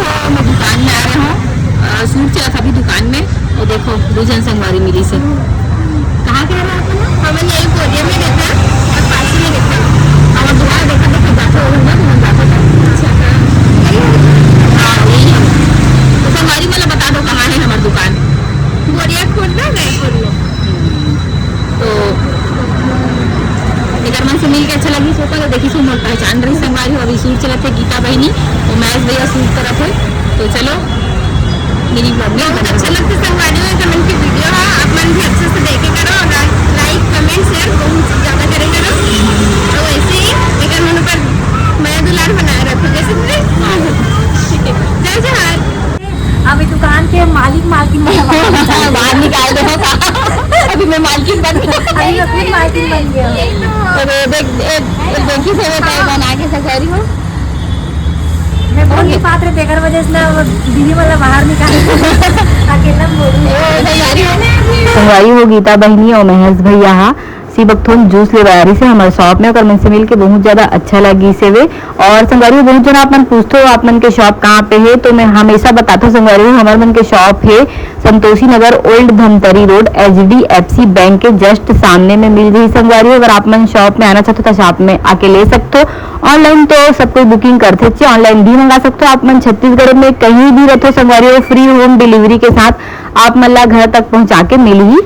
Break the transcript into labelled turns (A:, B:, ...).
A: देखो मैं दुकान में आ रहे हूँ, सूट चला था अभी दुकान में, और देखो दूजन संगवारी मिली से। कहाँ कह रहा था ना, हमें यही कोरिया में देखा और पासी में देखा, और दुआ देखा तो जाते होगा तो मैं जाता था। अच्छा हाँ यही है। तो संगवारी मतलब बता दो कहाँ है हमारी दुकान। कोरिया खोलना गए खोल लो। तो अगर मन से मिल के अच्छा लगी सोचा तो देखी सुन पहचान रही संगवारी हो। अभी सूट चला थे गीता बहनी, वो मैच भैया सूट तरफ है। तो चलो मेरी ब्लॉग में बहुत अच्छा लगता संगवारी में कमेंट की वीडियो है, आप मन भी अच्छे से देखे करो, लाइक कमेंट शेयर बहुत ज़्यादा करे करो। तो वैसे ही अगर मन पर मैं दुलार बनाए रखो जैसे ठीक है। जय जय।
B: अभी दुकान के मालिक मालकिन
A: बाहर निकाल दो। अभी मैं मालकिन बन
B: अभी अपनी मालकिन बन गया।
A: देखी से बना के सकारी हो
B: मैं बोल नहीं पाते बेगर वजह से ना दीदी वाला बाहर निकाल अकेला
C: संगवारी हो गीता बहनी और महेश भैया हा सी बकथोन जूस ले बारी से हमारे शॉप में, और मन से मिल के बहुत ज्यादा अच्छा लगी से वे। और संगवारी बहुत जन आप मन पूछते हो आप मन के शॉप कहाँ पे है, तो मैं हमेशा बताता हूँ संगवारी हमारे मन के शॉप है Santoshi Nagar old Dhamtari road HDFC bank के जस्ट सामने में मिल रही संगवारी। अगर आप मन शॉप में आना चाहते हो तो शॉप में आके ले सकते हो। ऑनलाइन तो सब कोई बुकिंग करते थे, ऑनलाइन भी मंगा सकते हो। आप मन छत्तीसगढ़ में कहीं भी रहते हो संगवारी फ्री होम डिलीवरी के साथ आप मन ला घर तक पहुँचा के मिल ही